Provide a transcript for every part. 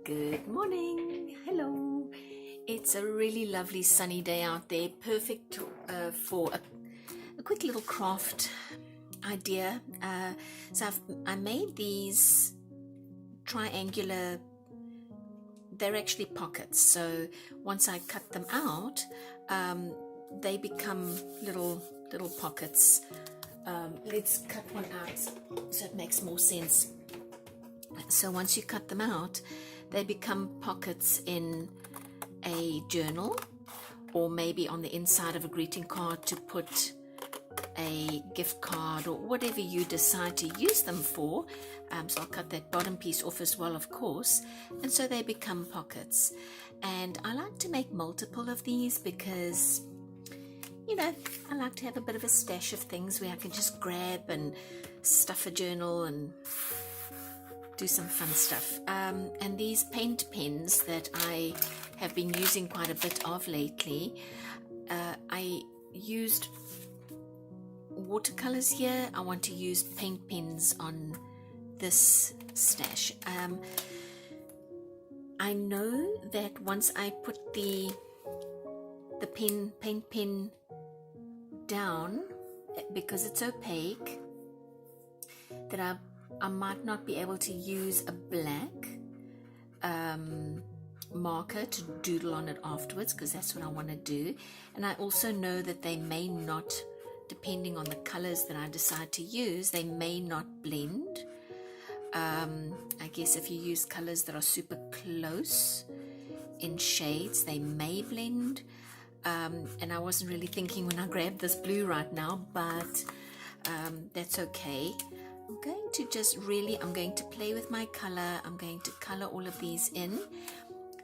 Good morning. Hello. It's a really lovely sunny day out there, perfect for a quick little craft idea. So I made these triangular, they're actually pockets, so once I cut them out, they become little pockets. Let's cut one out so it makes more sense. So once you cut them out, they become pockets in a journal, or maybe on the inside of a greeting card to put a gift card or whatever you decide to use them for. So I'll cut that bottom piece off as well, of course, and so they become pockets. And I like to make multiple of these because, you know, I like to have a bit of a stash of things where I can just grab and stuff a journal and do some fun stuff. And these paint pens that I have been using quite a bit of lately, I used watercolors here. I want to use paint pens on this stash. I know that once I put the paint pen down, because it's opaque, that I might not be able to use a black marker to doodle on it afterwards, because that's what I want to do. And I also know that they may not, depending on the colors that I decide to use, they may not blend. I guess if you use colors that are super close in shades, they may blend. And I wasn't really thinking when I grabbed this blue right now, but that's okay. I'm going to play with my color. I'm going to color all of these in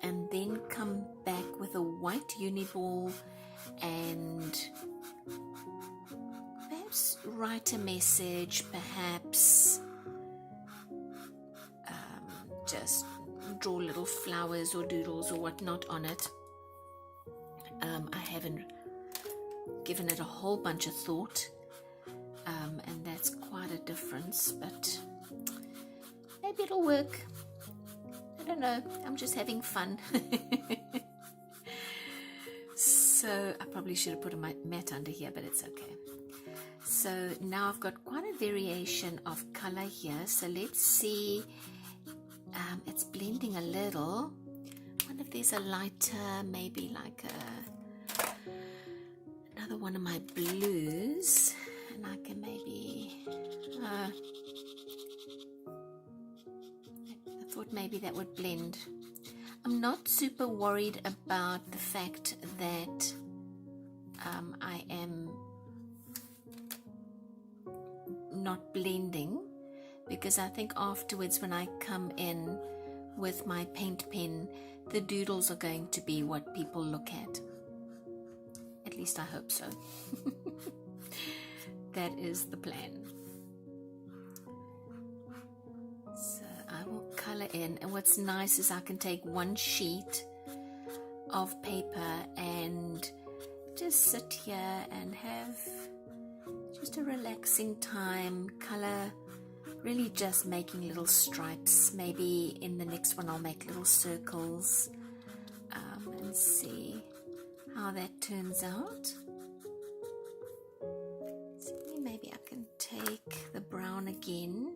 and then come back with a white uniball and perhaps write a message, perhaps just draw little flowers or doodles or whatnot on it. I haven't given it a whole bunch of thought. And that's quite a difference, but maybe it'll work. I don't know, I'm just having fun. So I probably should have put a mat under here, but it's okay. So now I've got quite a variation of color here, so let's see. It's blending a little. I wonder if there's a lighter, maybe like another one of my blues. And I can maybe, I thought maybe that would blend. I'm not super worried about the fact that I am not blending, because I think afterwards when I come in with my paint pen, the doodles are going to be what people look at. At least I hope so. That is the plan. So I will color in, and what's nice is I can take one sheet of paper and just sit here and have just a relaxing time, color, really just making little stripes. Maybe in the next one I'll make little circles, and see how that turns out. Maybe I can take the brown again.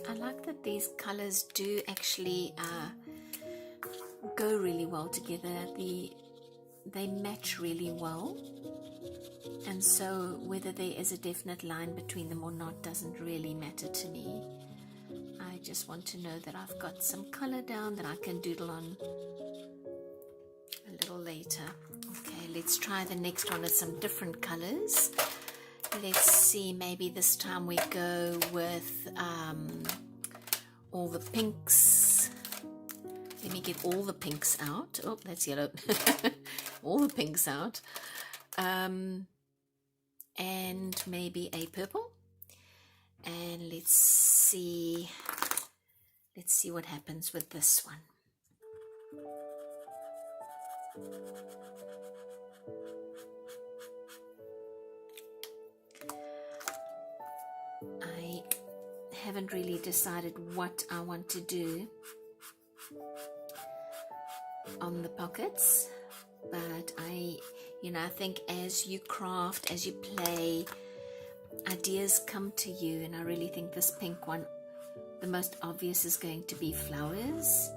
I like that these colors do actually go really well together. They match really well. And so whether there is a definite line between them or not doesn't really matter to me. I just want to know that I've got some color down that I can doodle on a little later. Okay, let's try the next one with some different colors. Let's see, maybe this time we go with all the pinks. Let me get all the pinks out. Oh, that's yellow. All the pinks out. And maybe a purple, and let's see what happens with this one. I haven't really decided what I want to do on the pockets, but I think as you craft, as you play, ideas come to you, and I really think this pink one, the most obvious, is going to be flowers.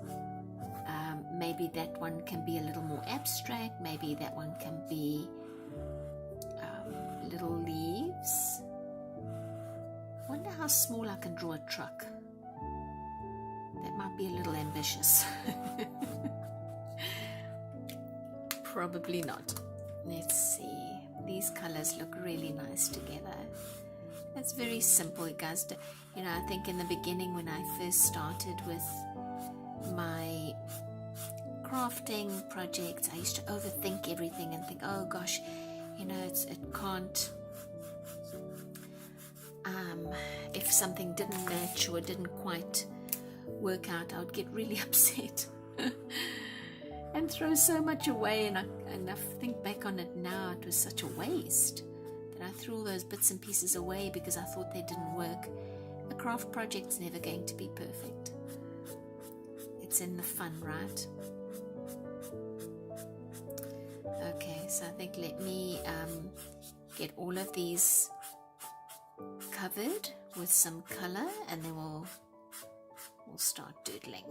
Maybe that one can be a little more abstract, maybe that one can be little leaves. Wonder how small I can draw a truck. That might be a little ambitious. Probably not. Let's see. These colors look really nice together. It's very simple, guys. I think in the beginning when I first started with my crafting projects, I used to overthink everything and think, oh gosh, it can't, if something didn't match or didn't quite work out, I would get really upset and throw so much away. And I think back on it now, it was such a waste that I threw all those bits and pieces away because I thought they didn't work. A craft project's never going to be perfect. It's in the fun, right? Okay, so I think let me get all of these covered with some color, and then we'll start doodling.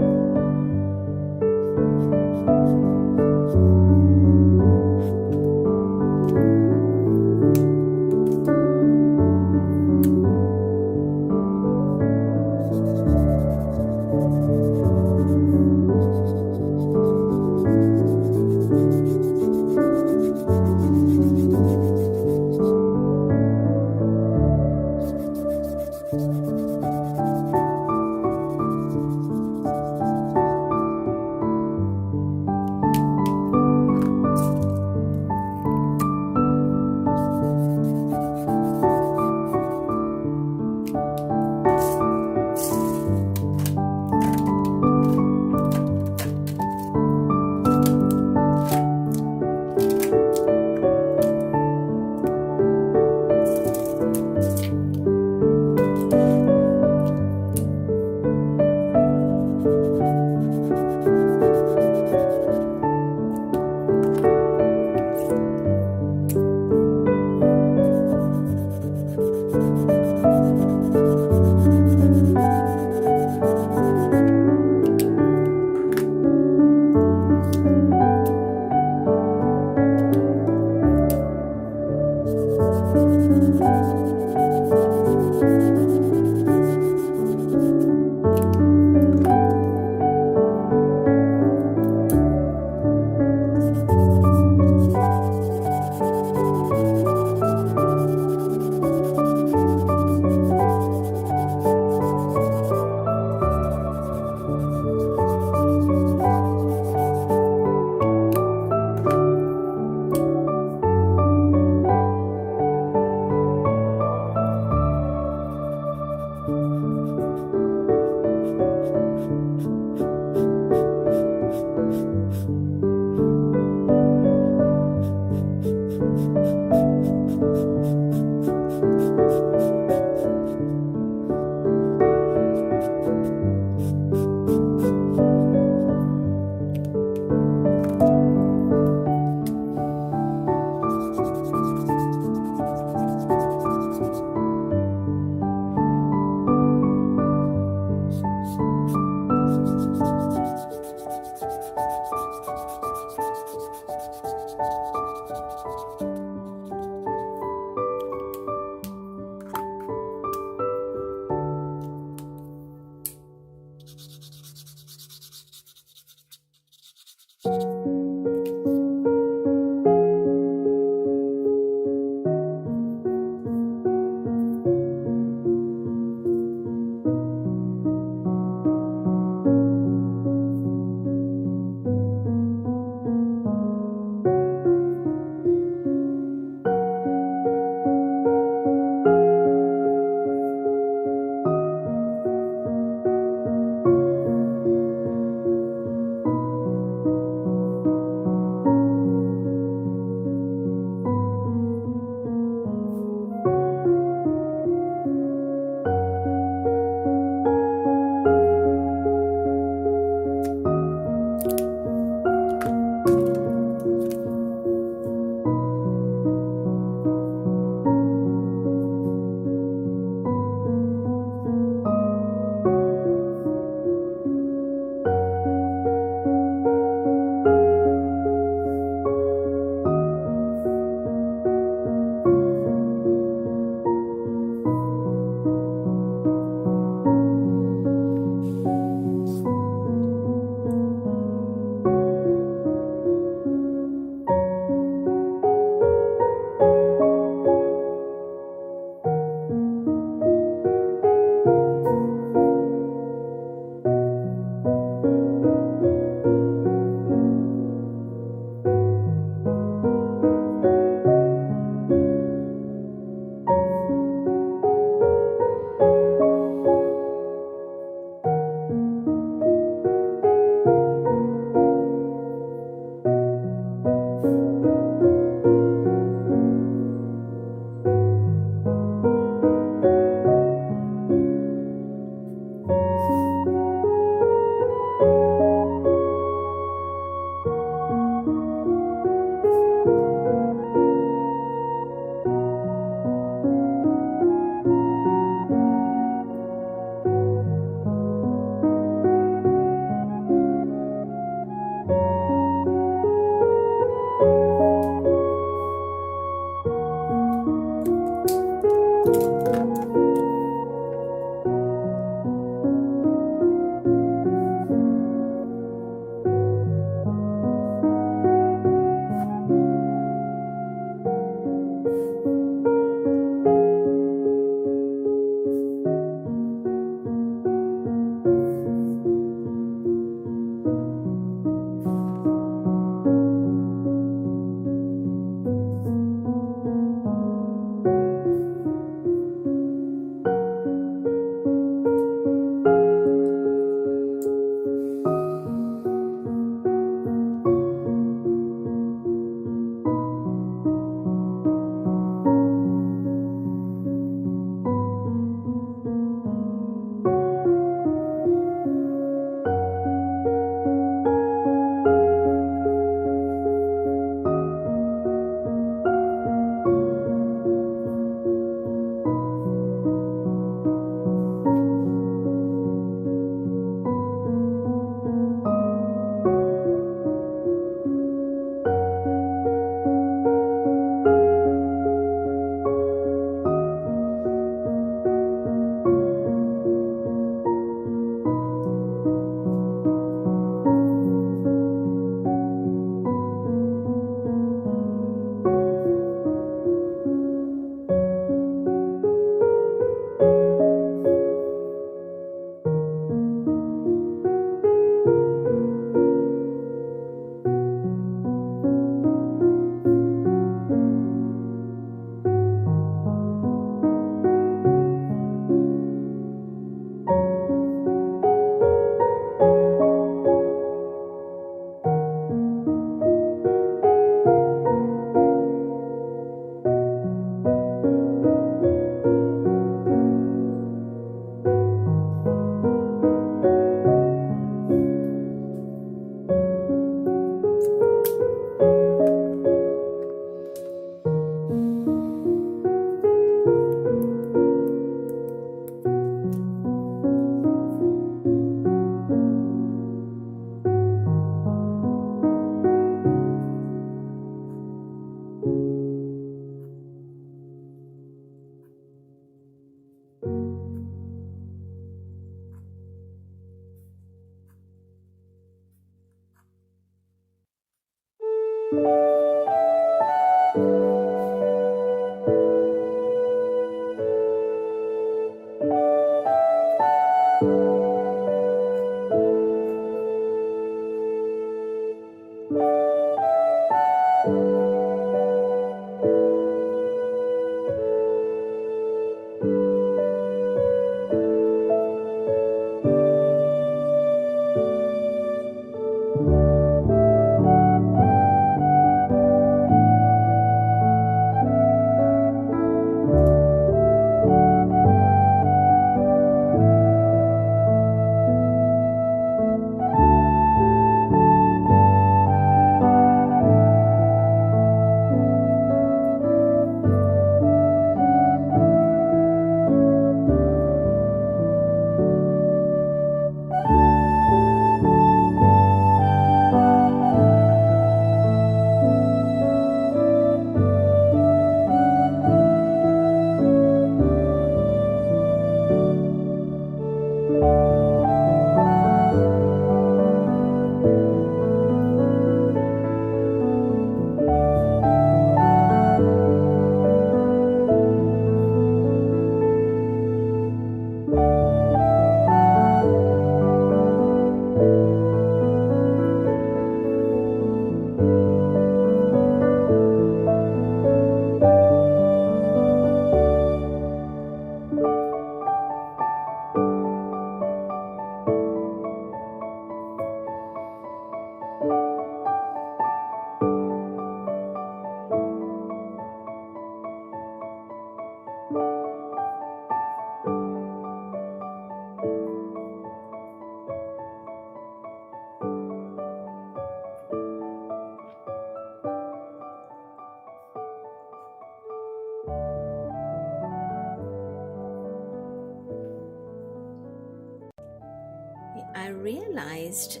realized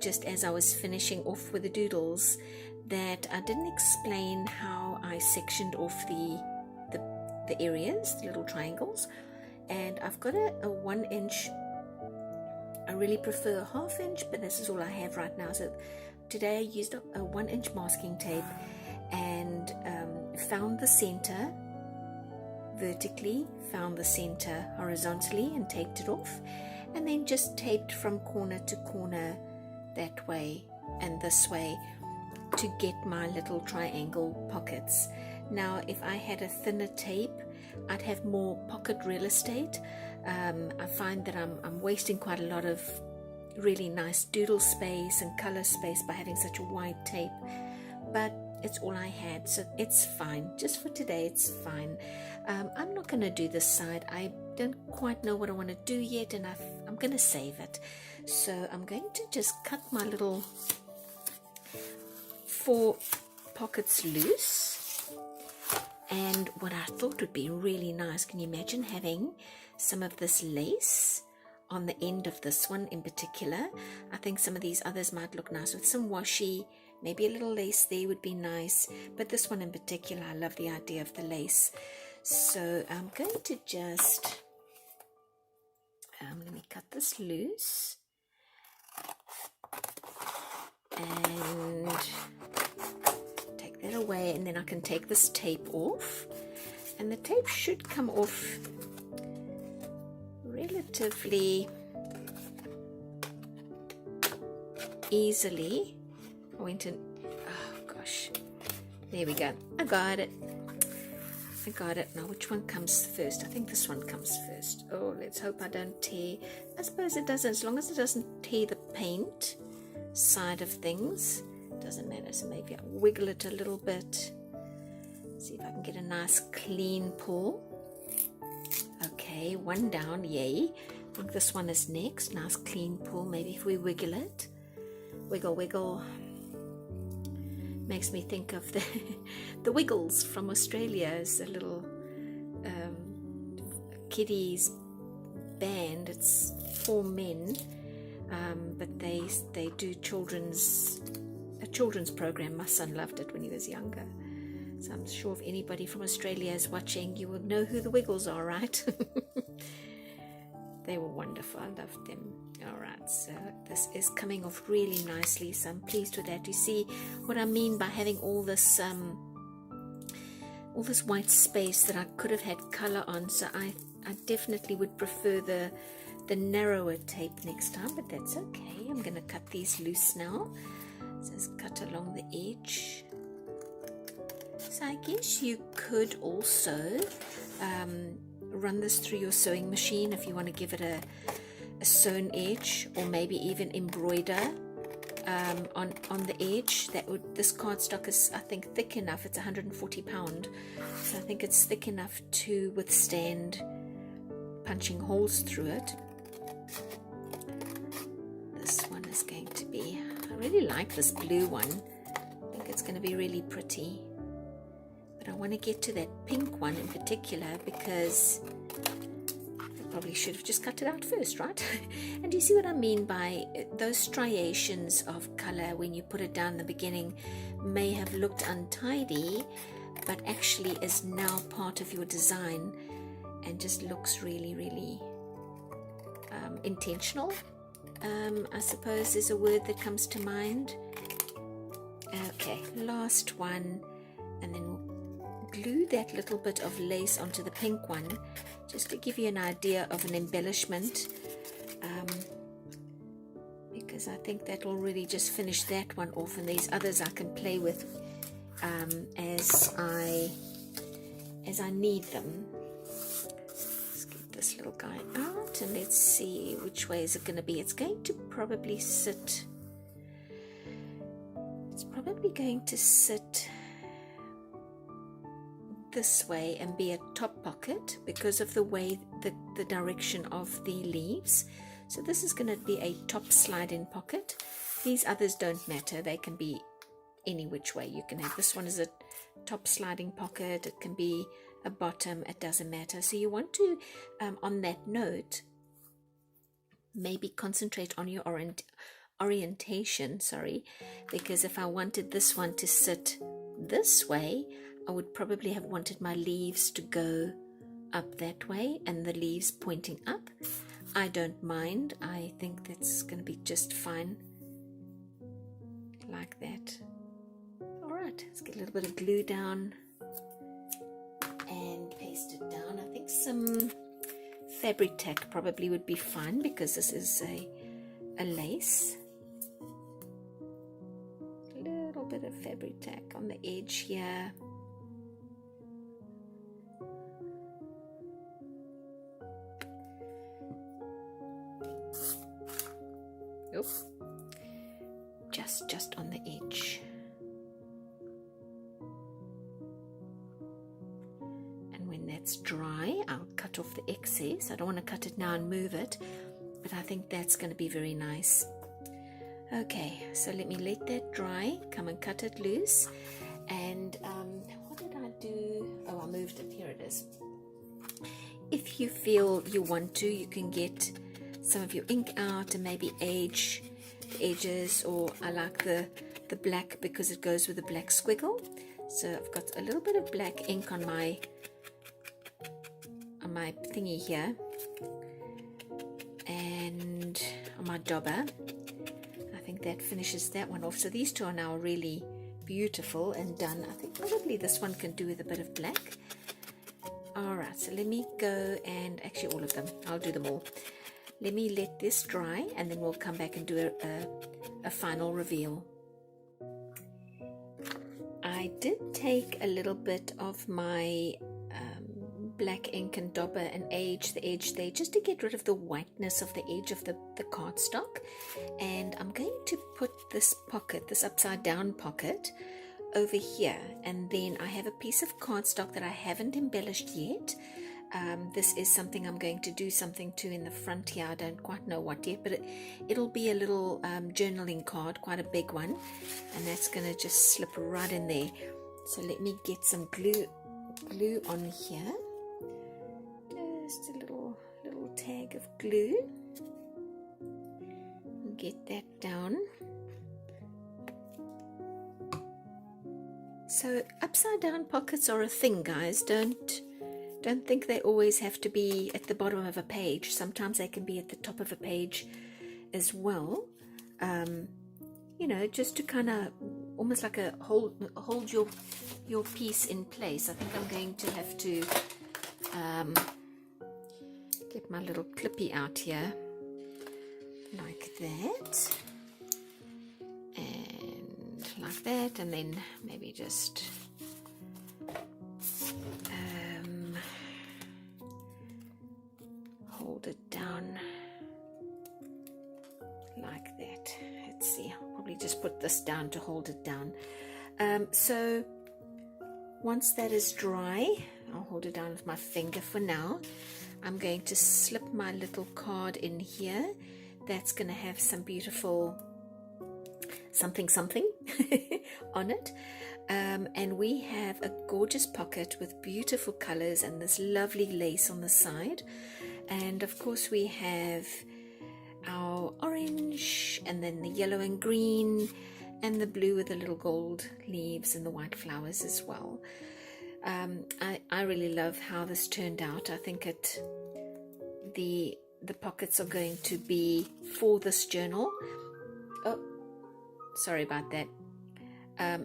just as I was finishing off with the doodles that I didn't explain how I sectioned off the areas, the little triangles. And I've got a 1 inch. I really prefer a ½ inch, but this is all I have right now. So today I used a 1 inch masking tape and found the center vertically, found the center horizontally, and taped it off, and then just taped from corner to corner that way and this way to get my little triangle pockets. Now if I had a thinner tape, I'd have more pocket real estate. I find that I'm wasting quite a lot of really nice doodle space and color space by having such a wide tape, but it's all I had, so it's fine. Just for today, it's fine. I'm not going to do this side. I don't quite know what I want to do yet, and I'm going to save it. So I'm going to just cut my little 4 pockets loose. And what I thought would be really nice, can you imagine having some of this lace on the end of this one in particular? I think some of these others might look nice with some washi. Maybe a little lace there would be nice, but this one in particular, I love the idea of the lace. So I'm going to just, let me cut this loose and take that away, and then I can take this tape off, and the tape should come off relatively easily. I went in, oh gosh, there we go, I got it. Now which one comes first? I think this one comes first. Oh, let's hope I don't tear. I suppose it doesn't, as long as it doesn't tear the paint side of things, it doesn't matter. So maybe I'll wiggle it a little bit, see if I can get a nice clean pull. Okay, one down, yay. I think this one is next. Nice clean pull. Maybe if we wiggle it, wiggle, makes me think of the Wiggles from Australia. As a little kiddies band. It's 4 men, but they do a children's program. My son loved it when he was younger. So I'm sure if anybody from Australia is watching, you will know who the Wiggles are, right? They were wonderful. I loved them. All right, so this is coming off really nicely, so I'm pleased with that. You see what I mean by having all this white space that I could have had color on. So I definitely would prefer the narrower tape next time, but that's okay. I'm going to cut these loose now. So just cut along the edge. So I guess you could also run this through your sewing machine if you want to give it a sewn edge, or maybe even embroider on the edge. This cardstock is, I think, thick enough. It's 140 pound, so I think it's thick enough to withstand punching holes through it. This one is going to be, I really like this blue one. I think it's going to be really pretty. But I want to get to that pink one in particular because I probably should have just cut it out first, right? And you see what I mean by those striations of color when you put it down in the beginning may have looked untidy, but actually is now part of your design and just looks really, really intentional, I suppose is a word that comes to mind. Okay, last one, and then we'll glue that little bit of lace onto the pink one just to give you an idea of an embellishment, because I think that will really just finish that one off, and these others I can play with as I need them. Let's get this little guy out and let's see which way is it going to be. It's going to probably sit, this way and be a top pocket because of the way the direction of the leaves. So this is going to be a top slide-in pocket. These others don't matter. They can be any which way. You can have this one as a top sliding pocket. It can be a bottom. It doesn't matter. So you want to, on that note, maybe concentrate on your orientation, sorry, because if I wanted this one to sit this way, I would probably have wanted my leaves to go up that way and the leaves pointing up. I don't mind. I think that's going to be just fine like that. All right, let's get a little bit of glue down and paste it down. I think some fabric tack probably would be fine because this is a lace. A little bit of fabric tack on the edge here. Oop. Just on the edge. And when that's dry, I'll cut off the excess. I don't want to cut it now and move it, but I think that's going to be very nice. Okay, so let me let that dry, come and cut it loose. And what did I do? Oh, I moved it. Here it is. If you feel you want to, you can get some of your ink out and maybe age the edges, or I like the black because it goes with the black squiggle. So I've got a little bit of black ink on my thingy here and on my dauber. I think that finishes that one off. So these two are now really beautiful and done. I think probably this one can do with a bit of black. Alright, so let me go and actually all of them, I'll do them all. Let me let this dry and then we'll come back and do a final reveal. I did take a little bit of my black ink and dauber and age the edge there just to get rid of the whiteness of the edge of the cardstock. And I'm going to put this pocket, this upside down pocket, over here. And then I have a piece of cardstock that I haven't embellished yet. This is something I'm going to do something to in the front here. I don't quite know what yet, but it'll be a little journaling card, quite a big one, and that's going to just slip right in there. So let me get some glue on here. Just a little tag of glue. Get that down. So upside down pockets are a thing, guys. Don't think they always have to be at the bottom of a page. Sometimes they can be at the top of a page as well. You know, just to kind of almost like a hold your piece in place. I think I'm going to have to get my little clippy out here like that and like that, and then maybe just hold it down like that. Let's see, I'll probably just put this down to hold it down. So once that is dry, I'll hold it down with my finger for now. I'm going to slip my little card in here. That's going to have some beautiful something on it. And we have a gorgeous pocket with beautiful colors and this lovely lace on the side. And of course we have our orange and then the yellow and green and the blue with the little gold leaves and the white flowers as well. I really love how this turned out. I think the pockets are going to be for this journal. Oh, sorry about that.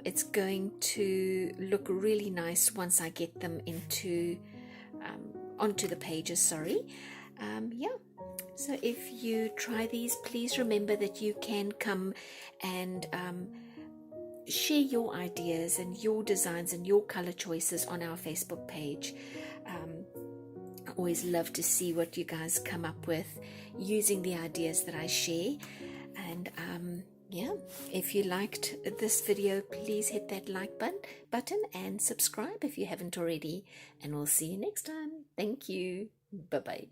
It's going to look really nice once I get them into onto the pages. Sorry. Yeah. So if you try these, please remember that you can come and share your ideas and your designs and your color choices on our Facebook page. I always love to see what you guys come up with using the ideas that I share. And yeah, if you liked this video, please hit that like button and subscribe if you haven't already. And we'll see you next time. Thank you. Bye-bye.